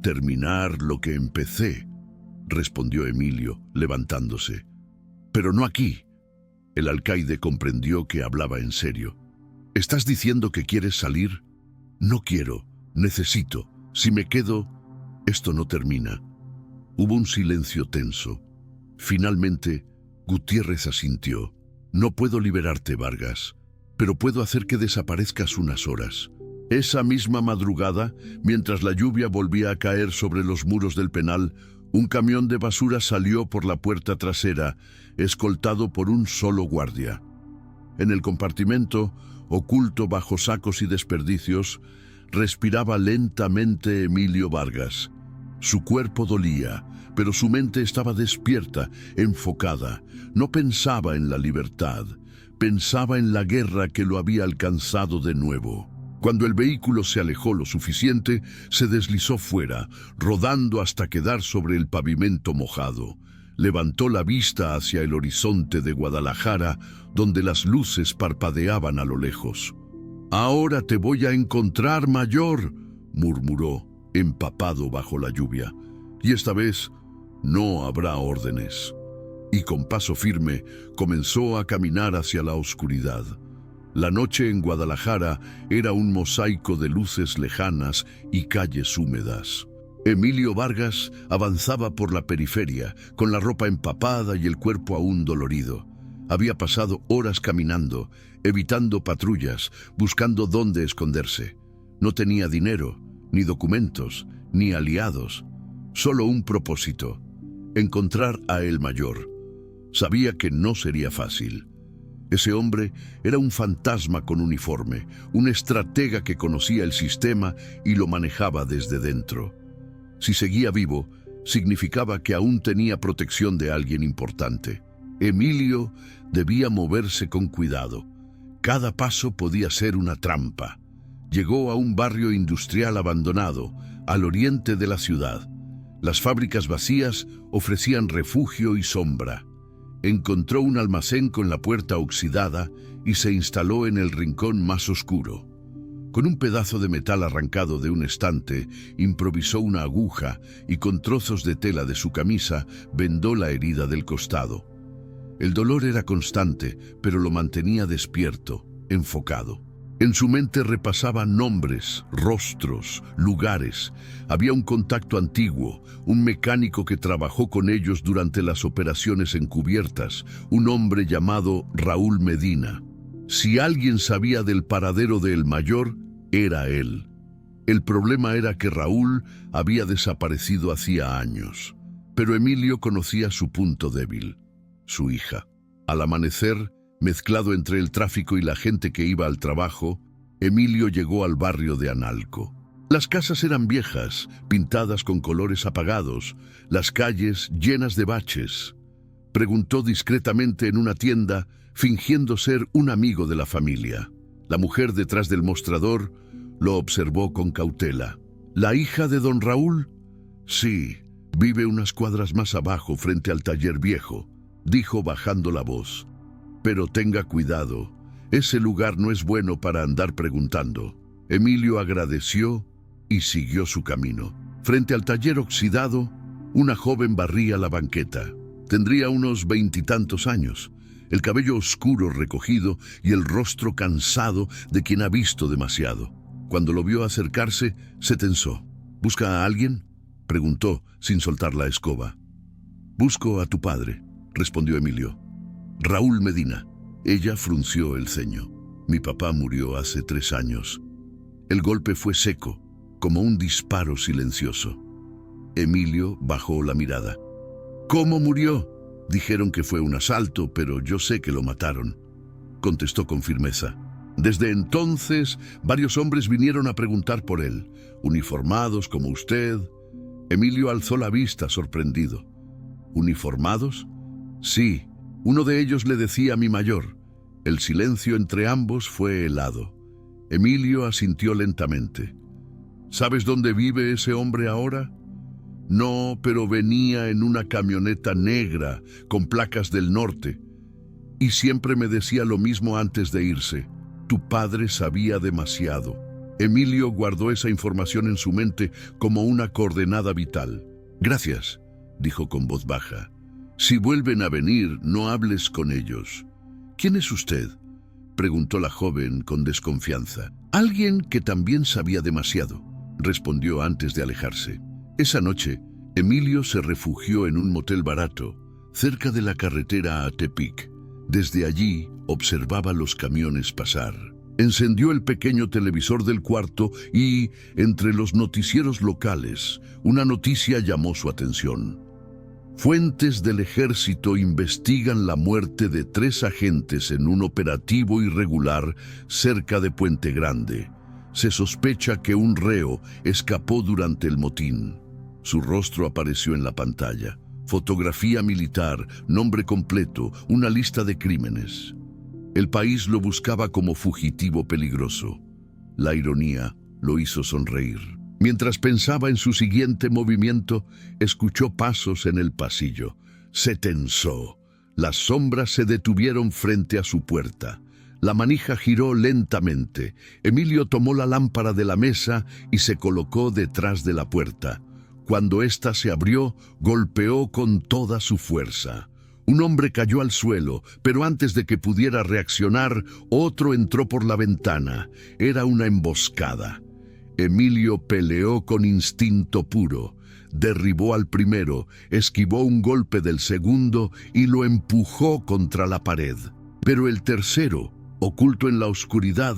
«Terminar lo que empecé», respondió Emilio, levantándose. «Pero no aquí». El alcaide comprendió que hablaba en serio. «¿Estás diciendo que quieres salir?». «No quiero, necesito. Si me quedo, esto no termina». Hubo un silencio tenso. Finalmente, Gutiérrez asintió. «No puedo liberarte, Vargas, pero puedo hacer que desaparezcas unas horas». Esa misma madrugada, mientras la lluvia volvía a caer sobre los muros del penal, un camión de basura salió por la puerta trasera, escoltado por un solo guardia. En el compartimento, oculto bajo sacos y desperdicios, respiraba lentamente Emilio Vargas. Su cuerpo dolía, pero su mente estaba despierta, enfocada. No pensaba en la libertad, pensaba en la guerra que lo había alcanzado de nuevo. Cuando el vehículo se alejó lo suficiente, se deslizó fuera, rodando hasta quedar sobre el pavimento mojado. Levantó la vista hacia el horizonte de Guadalajara, donde las luces parpadeaban a lo lejos. «Ahora te voy a encontrar, mayor», murmuró, empapado bajo la lluvia. «Y esta vez no habrá órdenes». Y con paso firme comenzó a caminar hacia la oscuridad. La noche en Guadalajara era un mosaico de luces lejanas y calles húmedas. Emilio Vargas avanzaba por la periferia, con la ropa empapada y el cuerpo aún dolorido. Había pasado horas caminando, evitando patrullas, buscando dónde esconderse. No tenía dinero, ni documentos, ni aliados. Solo un propósito: encontrar a el mayor. Sabía que no sería fácil. Ese hombre era un fantasma con uniforme, un estratega que conocía el sistema y lo manejaba desde dentro. Si seguía vivo, significaba que aún tenía protección de alguien importante. Emilio debía moverse con cuidado. Cada paso podía ser una trampa. Llegó a un barrio industrial abandonado, al oriente de la ciudad. Las fábricas vacías ofrecían refugio y sombra. Encontró un almacén con la puerta oxidada y se instaló en el rincón más oscuro. Con un pedazo de metal arrancado de un estante, improvisó una aguja y con trozos de tela de su camisa vendó la herida del costado. El dolor era constante, pero lo mantenía despierto, enfocado. En su mente repasaba nombres, rostros, lugares. Había un contacto antiguo, un mecánico que trabajó con ellos durante las operaciones encubiertas, un hombre llamado Raúl Medina. Si alguien sabía del paradero del mayor, era él. El problema era que Raúl había desaparecido hacía años, pero Emilio conocía su punto débil: su hija. Al amanecer, mezclado entre el tráfico y la gente que iba al trabajo, Emilio llegó al barrio de Analco. Las casas eran viejas, pintadas con colores apagados, las calles llenas de baches. Preguntó discretamente en una tienda, fingiendo ser un amigo de la familia. La mujer detrás del mostrador lo observó con cautela. ¿La hija de don Raúl? Sí, vive unas cuadras más abajo frente al taller viejo, dijo bajando la voz. Pero tenga cuidado, ese lugar no es bueno para andar preguntando. Emilio agradeció y siguió su camino. Frente al taller oxidado, una joven barría la banqueta. Tendría unos 20 y tantos años, el cabello oscuro recogido y el rostro cansado de quien ha visto demasiado. Cuando lo vio acercarse, se tensó. ¿Busca a alguien?, preguntó sin soltar la escoba. Busco a tu padre, respondió Emilio. Raúl Medina. Ella frunció el ceño. Mi papá murió hace 3 años. El golpe fue seco, como un disparo silencioso. Emilio bajó la mirada. ¿Cómo murió? Dijeron que fue un asalto, pero yo sé que lo mataron, contestó con firmeza. Desde entonces, varios hombres vinieron a preguntar por él, uniformados como usted. Emilio alzó la vista sorprendido. ¿Uniformados? Sí, uno de ellos le decía a mi mayor. El silencio entre ambos fue helado. Emilio asintió lentamente. ¿Sabes dónde vive ese hombre ahora? No, pero venía en una camioneta negra con placas del norte. Y siempre me decía lo mismo antes de irse. Tu padre sabía demasiado. Emilio guardó esa información en su mente como una coordenada vital. Gracias, dijo con voz baja. Si vuelven a venir, no hables con ellos. ¿Quién es usted?, preguntó la joven con desconfianza. Alguien que también sabía demasiado, respondió antes de alejarse. Esa noche, Emilio se refugió en un motel barato, cerca de la carretera a Tepic. Desde allí, observaba los camiones pasar. Encendió el pequeño televisor del cuarto y, entre los noticieros locales, una noticia llamó su atención. Fuentes del ejército investigan la muerte de 3 agentes en un operativo irregular cerca de Puente Grande. Se sospecha que un reo escapó durante el motín. Su rostro apareció en la pantalla. Fotografía militar, nombre completo, una lista de crímenes. El país lo buscaba como fugitivo peligroso. La ironía lo hizo sonreír. Mientras pensaba en su siguiente movimiento, escuchó pasos en el pasillo. Se tensó. Las sombras se detuvieron frente a su puerta. La manija giró lentamente. Emilio tomó la lámpara de la mesa y se colocó detrás de la puerta. Cuando ésta se abrió, golpeó con toda su fuerza. Un hombre cayó al suelo, pero antes de que pudiera reaccionar, otro entró por la ventana. Era una emboscada. Emilio peleó con instinto puro. Derribó al primero, esquivó un golpe del segundo y lo empujó contra la pared. Pero el tercero, oculto en la oscuridad,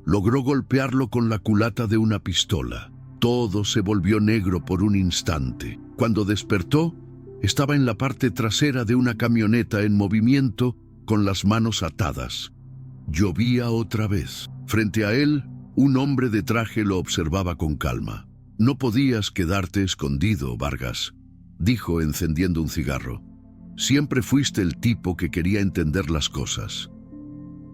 logró golpearlo con la culata de una pistola. Todo se volvió negro por un instante. Cuando despertó, estaba en la parte trasera de una camioneta en movimiento, con las manos atadas. Llovía otra vez. Frente a él, un hombre de traje lo observaba con calma. No podías quedarte escondido, Vargas, dijo encendiendo un cigarro. Siempre fuiste el tipo que quería entender las cosas.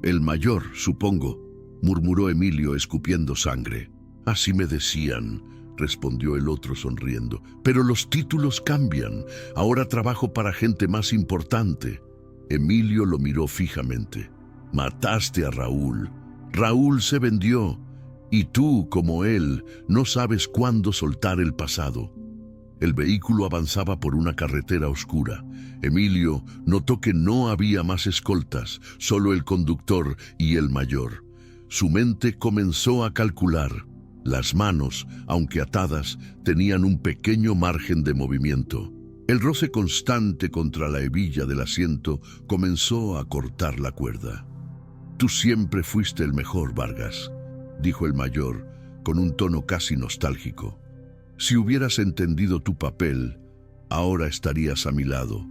El mayor, supongo, murmuró Emilio escupiendo sangre. Así me decían, respondió el otro sonriendo. Pero los títulos cambian. Ahora trabajo para gente más importante. Emilio lo miró fijamente. Mataste a Raúl. Raúl se vendió. Y tú, como él, no sabes cuándo soltar el pasado. El vehículo avanzaba por una carretera oscura. Emilio notó que no había más escoltas, solo el conductor y el mayor. Su mente comenzó a calcular. Las manos, aunque atadas, tenían un pequeño margen de movimiento. El roce constante contra la hebilla del asiento comenzó a cortar la cuerda. Tú siempre fuiste el mejor, Vargas, dijo el mayor, con un tono casi nostálgico. Si hubieras entendido tu papel, ahora estarías a mi lado.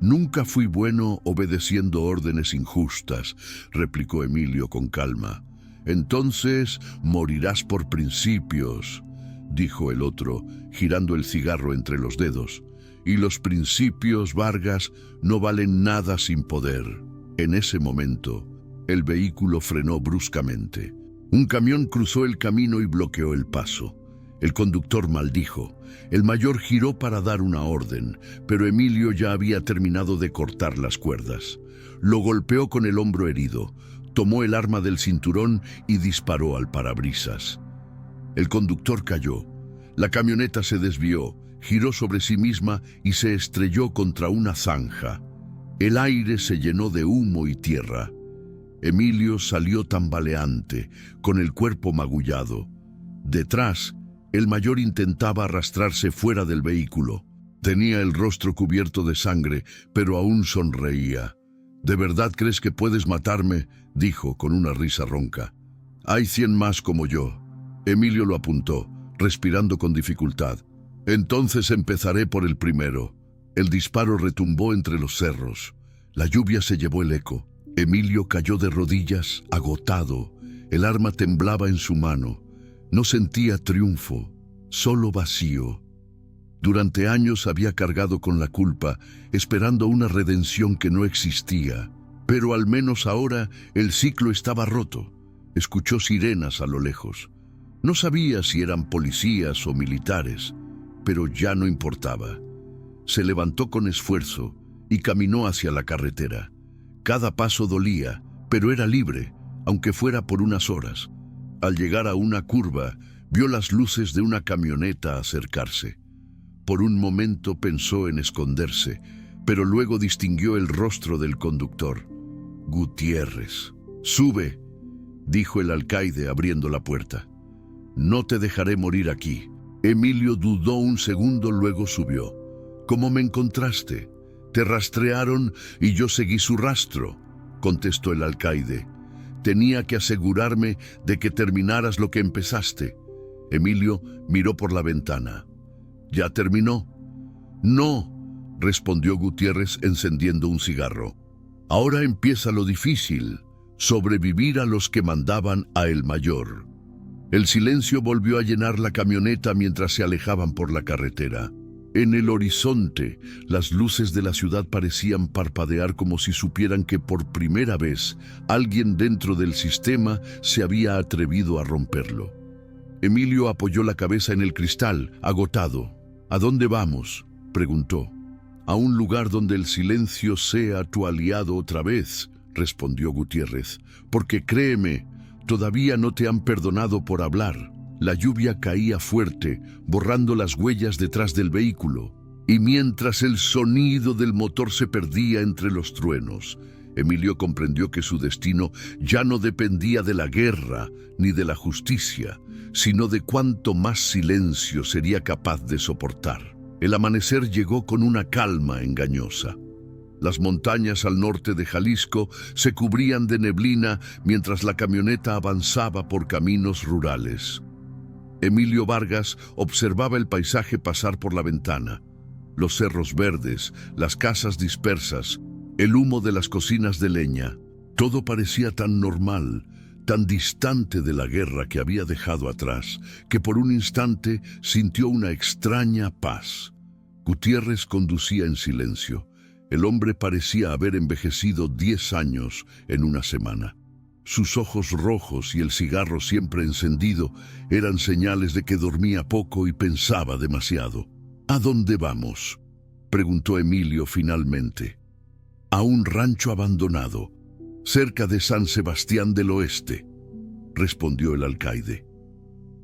Nunca fui bueno obedeciendo órdenes injustas, replicó Emilio con calma. Entonces morirás por principios, dijo el otro, girando el cigarro entre los dedos. Y los principios, Vargas, no valen nada sin poder. En ese momento, el vehículo frenó bruscamente. Un camión cruzó el camino y bloqueó el paso. El conductor maldijo. El mayor giró para dar una orden, pero Emilio ya había terminado de cortar las cuerdas. Lo golpeó con el hombro herido, tomó el arma del cinturón y disparó al parabrisas. El conductor cayó. La camioneta se desvió, giró sobre sí misma y se estrelló contra una zanja. El aire se llenó de humo y tierra. Emilio salió tambaleante, con el cuerpo magullado. Detrás, el mayor intentaba arrastrarse fuera del vehículo. Tenía el rostro cubierto de sangre, pero aún sonreía. ¿De verdad crees que puedes matarme?, dijo con una risa ronca. Hay 100 más como yo. Emilio lo apuntó, respirando con dificultad. Entonces empezaré por el primero. El disparo retumbó entre los cerros. La lluvia se llevó el eco. Emilio cayó de rodillas, agotado. El arma temblaba en su mano. No sentía triunfo, solo vacío. Durante años había cargado con la culpa, esperando una redención que no existía. Pero al menos ahora el ciclo estaba roto. Escuchó sirenas a lo lejos. No sabía si eran policías o militares, pero ya no importaba. Se levantó con esfuerzo y caminó hacia la carretera. Cada paso dolía, pero era libre, aunque fuera por unas horas. Al llegar a una curva, vio las luces de una camioneta acercarse. Por un momento pensó en esconderse, pero luego distinguió el rostro del conductor. Gutiérrez. «Sube», dijo el alcaide abriendo la puerta. «No te dejaré morir aquí». Emilio dudó un segundo, luego subió. «¿Cómo me encontraste?» «Te rastrearon y yo seguí su rastro», contestó el alcaide. «Tenía que asegurarme de que terminaras lo que empezaste». Emilio miró por la ventana. «¿Ya terminó?» «No», respondió Gutiérrez encendiendo un cigarro. «Ahora empieza lo difícil, sobrevivir a los que mandaban a el mayor». El silencio volvió a llenar la camioneta mientras se alejaban por la carretera. En el horizonte, las luces de la ciudad parecían parpadear como si supieran que por primera vez alguien dentro del sistema se había atrevido a romperlo. Emilio apoyó la cabeza en el cristal, agotado. «¿A dónde vamos?», preguntó. «A un lugar donde el silencio sea tu aliado otra vez», respondió Gutiérrez, «porque créeme, todavía no te han perdonado por hablar». La lluvia caía fuerte, borrando las huellas detrás del vehículo, y mientras el sonido del motor se perdía entre los truenos, Emilio comprendió que su destino ya no dependía de la guerra ni de la justicia, sino de cuánto más silencio sería capaz de soportar. El amanecer llegó con una calma engañosa. Las montañas al norte de Jalisco se cubrían de neblina mientras la camioneta avanzaba por caminos rurales. Emilio Vargas observaba el paisaje pasar por la ventana. Los cerros verdes, las casas dispersas, el humo de las cocinas de leña. Todo parecía tan normal, tan distante de la guerra que había dejado atrás, que por un instante sintió una extraña paz. Gutiérrez conducía en silencio. El hombre parecía haber envejecido 10 años en una semana. Sus ojos rojos y el cigarro siempre encendido eran señales de que dormía poco y pensaba demasiado. «¿A dónde vamos?», preguntó Emilio finalmente. «A un rancho abandonado, cerca de San Sebastián del Oeste», respondió el alcaide.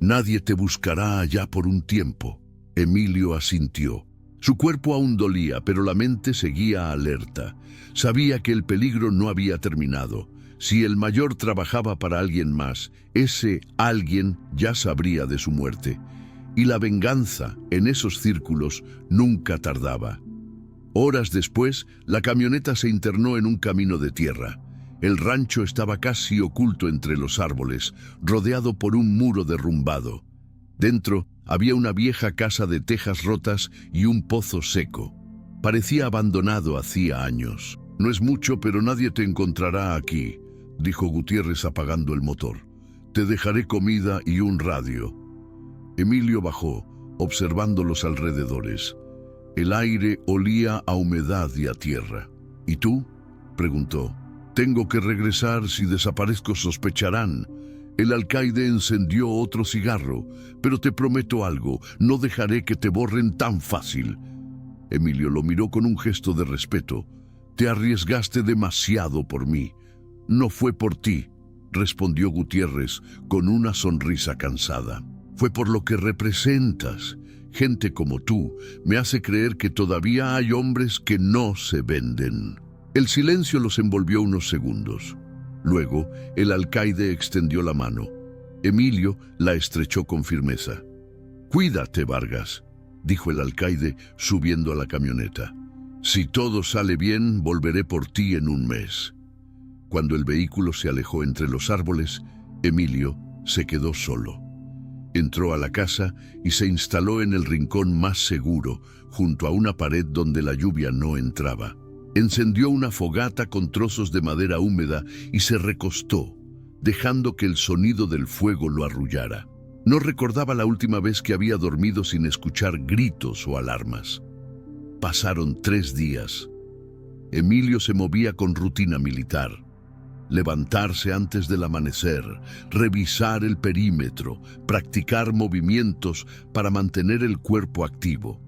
«Nadie te buscará allá por un tiempo». Emilio asintió. Su cuerpo aún dolía, pero la mente seguía alerta. Sabía que el peligro no había terminado. Si el mayor trabajaba para alguien más, ese alguien ya sabría de su muerte. Y la venganza, en esos círculos, nunca tardaba. Horas después, la camioneta se internó en un camino de tierra. El rancho estaba casi oculto entre los árboles, rodeado por un muro derrumbado. Dentro había una vieja casa de tejas rotas y un pozo seco. Parecía abandonado hacía años. «No es mucho, pero nadie te encontrará aquí», dijo Gutiérrez apagando el motor. «Te dejaré comida y un radio». Emilio bajó, observando los alrededores. El aire olía a humedad y a tierra. «¿Y tú?», preguntó. «Tengo que regresar. Si desaparezco sospecharán». El alcaide encendió otro cigarro. «Pero te prometo algo, no dejaré que te borren tan fácil». Emilio lo miró con un gesto de respeto. «Te arriesgaste demasiado por mí». «No fue por ti», respondió Gutiérrez con una sonrisa cansada. «Fue por lo que representas. Gente como tú me hace creer que todavía hay hombres que no se venden». El silencio los envolvió unos segundos. Luego, el alcaide extendió la mano. Emilio la estrechó con firmeza. «Cuídate, Vargas», dijo el alcaide subiendo a la camioneta. «Si todo sale bien, volveré por ti en un mes». Cuando el vehículo se alejó entre los árboles, Emilio se quedó solo. Entró a la casa y se instaló en el rincón más seguro, junto a una pared donde la lluvia no entraba. Encendió una fogata con trozos de madera húmeda y se recostó, dejando que el sonido del fuego lo arrullara. No recordaba la última vez que había dormido sin escuchar gritos o alarmas. Pasaron 3 días. Emilio se movía con rutina militar. Levantarse antes del amanecer, revisar el perímetro, practicar movimientos para mantener el cuerpo activo.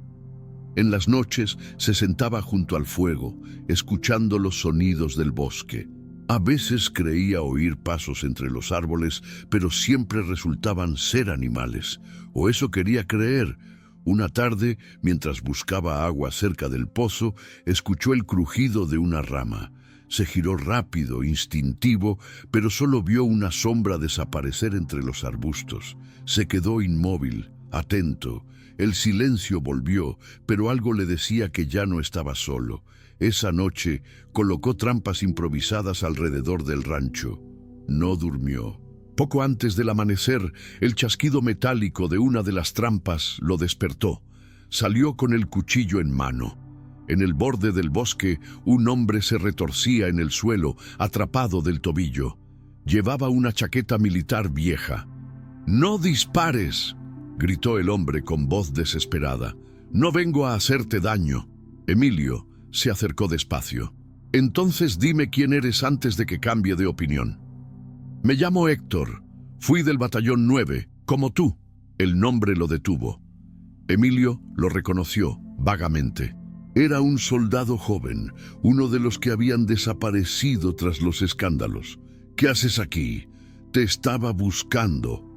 En las noches se sentaba junto al fuego, escuchando los sonidos del bosque. A veces creía oír pasos entre los árboles, pero siempre resultaban ser animales, o eso quería creer. Una tarde, mientras buscaba agua cerca del pozo, escuchó el crujido de una rama. Se giró rápido, instintivo, pero solo vio una sombra desaparecer entre los arbustos. Se quedó inmóvil, atento. El silencio volvió, pero algo le decía que ya no estaba solo. Esa noche colocó trampas improvisadas alrededor del rancho. No durmió. Poco antes del amanecer, el chasquido metálico de una de las trampas lo despertó. Salió con el cuchillo en mano. En el borde del bosque, un hombre se retorcía en el suelo, atrapado del tobillo. Llevaba una chaqueta militar vieja. «¡No dispares!», gritó el hombre con voz desesperada. «No vengo a hacerte daño». Emilio se acercó despacio. «Entonces dime quién eres antes de que cambie de opinión». «Me llamo Héctor. Fui del batallón 9, como tú». El nombre lo detuvo. Emilio lo reconoció vagamente. Era un soldado joven, uno de los que habían desaparecido tras los escándalos. «¿Qué haces aquí? Te estaba buscando».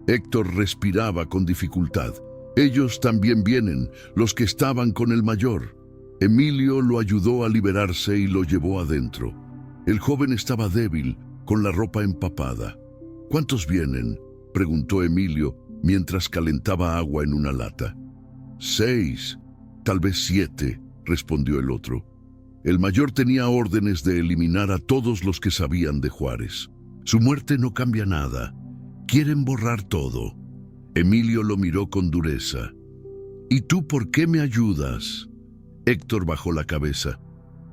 Héctor respiraba con dificultad. «Ellos también vienen, los que estaban con el mayor». Emilio lo ayudó a liberarse y lo llevó adentro. El joven estaba débil, con la ropa empapada. «¿Cuántos vienen?», preguntó Emilio mientras calentaba agua en una lata. «6, tal vez 7», respondió el otro. El mayor tenía órdenes de eliminar a todos los que sabían de Juárez. Su muerte no cambia nada. Quieren borrar todo. Emilio lo miró con dureza. «¿Y tú por qué me ayudas?». Héctor bajó la cabeza.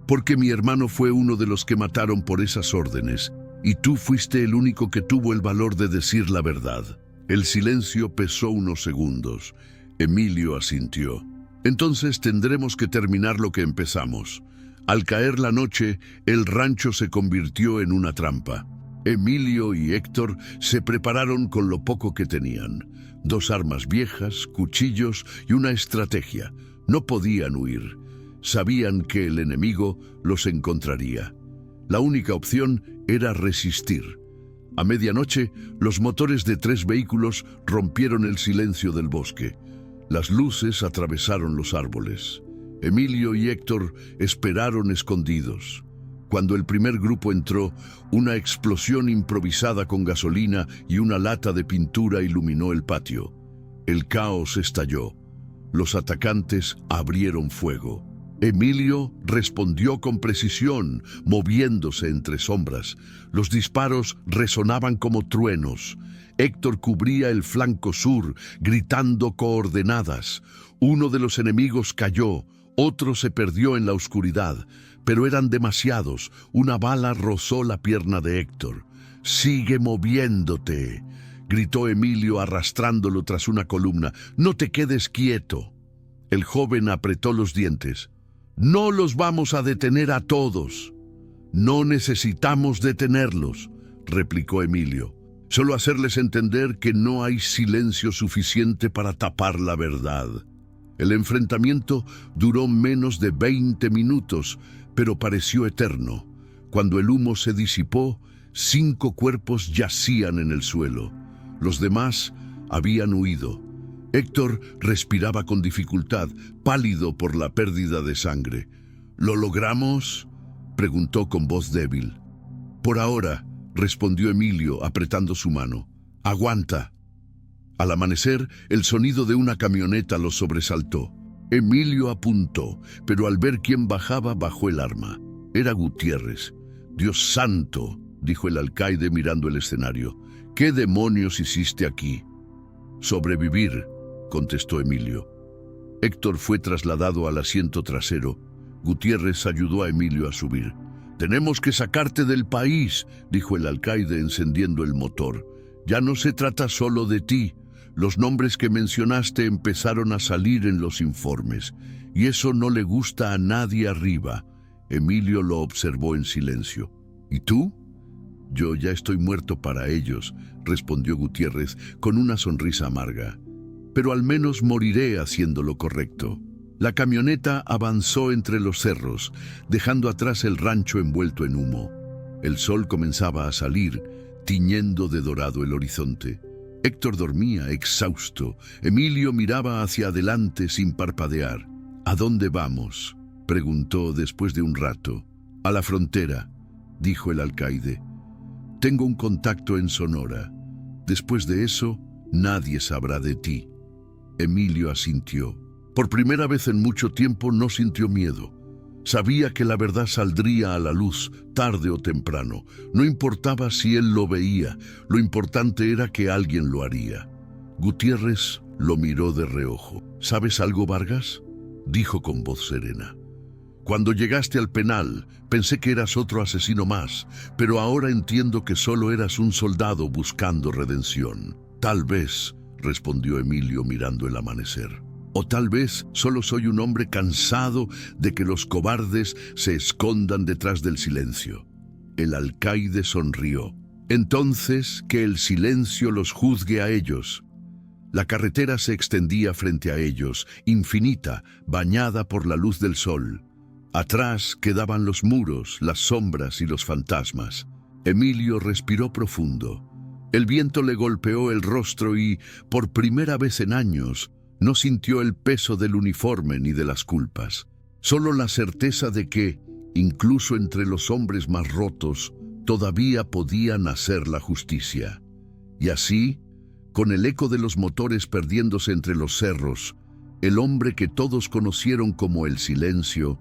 «Porque mi hermano fue uno de los que mataron por esas órdenes, y tú fuiste el único que tuvo el valor de decir la verdad». El silencio pesó unos segundos. Emilio asintió. «Entonces tendremos que terminar lo que empezamos». Al caer la noche, el rancho se convirtió en una trampa. Emilio y Héctor se prepararon con lo poco que tenían. 2 armas viejas, cuchillos y una estrategia. No podían huir. Sabían que el enemigo los encontraría. La única opción era resistir. A medianoche, los motores de 3 vehículos rompieron el silencio del bosque. Las luces atravesaron los árboles. Emilio y Héctor esperaron escondidos. Cuando el primer grupo entró, una explosión improvisada con gasolina y una lata de pintura iluminó el patio. El caos estalló. Los atacantes abrieron fuego. Emilio respondió con precisión, moviéndose entre sombras. Los disparos resonaban como truenos. Héctor cubría el flanco sur, gritando coordenadas. Uno de los enemigos cayó, Otro se perdió en la oscuridad, pero eran demasiados. Una bala rozó la pierna de Héctor. «¡Sigue moviéndote!», gritó Emilio arrastrándolo tras una columna. «No te quedes quieto». El joven apretó los dientes. «No los vamos a detener a todos». «No necesitamos detenerlos», replicó Emilio. «Solo hacerles entender que no hay silencio suficiente para tapar la verdad». El enfrentamiento duró menos de 20 minutos, pero pareció eterno. Cuando el humo se disipó, 5 cuerpos yacían en el suelo. Los demás habían huido. Héctor respiraba con dificultad, pálido por la pérdida de sangre. «¿Lo logramos?», preguntó con voz débil. «Por ahora», respondió Emilio, apretando su mano. «Aguanta». Al amanecer, el sonido de una camioneta los sobresaltó. Emilio apuntó, pero al ver quién bajaba, bajó el arma. Era Gutiérrez. «Dios santo», dijo el alcaide mirando el escenario. «¿Qué demonios hiciste aquí?». «Sobrevivir», contestó Emilio. Héctor fue trasladado al asiento trasero. Gutiérrez ayudó a Emilio a subir. «Tenemos que sacarte del país», dijo el alcaide encendiendo el motor. «Ya no se trata solo de ti. Los nombres que mencionaste empezaron a salir en los informes, y eso no le gusta a nadie arriba». Emilio lo observó en silencio. «¿Y tú?». «Yo ya estoy muerto para ellos», respondió Gutiérrez con una sonrisa amarga. «Pero al menos moriré haciendo lo correcto». La camioneta avanzó entre los cerros, dejando atrás el rancho envuelto en humo. El sol comenzaba a salir, tiñendo de dorado el horizonte. Héctor dormía, exhausto. Emilio miraba hacia adelante sin parpadear. «¿A dónde vamos?», preguntó después de un rato. «A la frontera», dijo el alcaide. «Tengo un contacto en Sonora. Después de eso, nadie sabrá de ti». Emilio asintió. Por primera vez en mucho tiempo no sintió miedo. Sabía que la verdad saldría a la luz, tarde o temprano. No importaba si él lo veía, lo importante era que alguien lo haría. Gutiérrez lo miró de reojo. «¿Sabes algo, Vargas?», dijo con voz serena. «Cuando llegaste al penal, pensé que eras otro asesino más, pero ahora entiendo que solo eras un soldado buscando redención». «Tal vez», respondió Emilio mirando el amanecer. «O tal vez solo soy un hombre cansado de que los cobardes se escondan detrás del silencio». El alcaide sonrió. «Entonces, que el silencio los juzgue a ellos». La carretera se extendía frente a ellos, infinita, bañada por la luz del sol. Atrás quedaban los muros, las sombras y los fantasmas. Emilio respiró profundo. El viento le golpeó el rostro y, por primera vez en años, no sintió el peso del uniforme ni de las culpas. Solo la certeza de que, incluso entre los hombres más rotos, todavía podía nacer la justicia. Y así, con el eco de los motores perdiéndose entre los cerros, el hombre que todos conocieron como el Silencio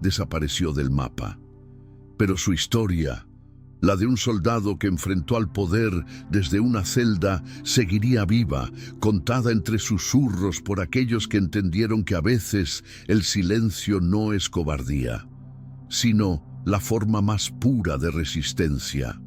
desapareció del mapa. Pero su historia, la de un soldado que enfrentó al poder desde una celda, seguiría viva, contada entre susurros por aquellos que entendieron que a veces el silencio no es cobardía, sino la forma más pura de resistencia.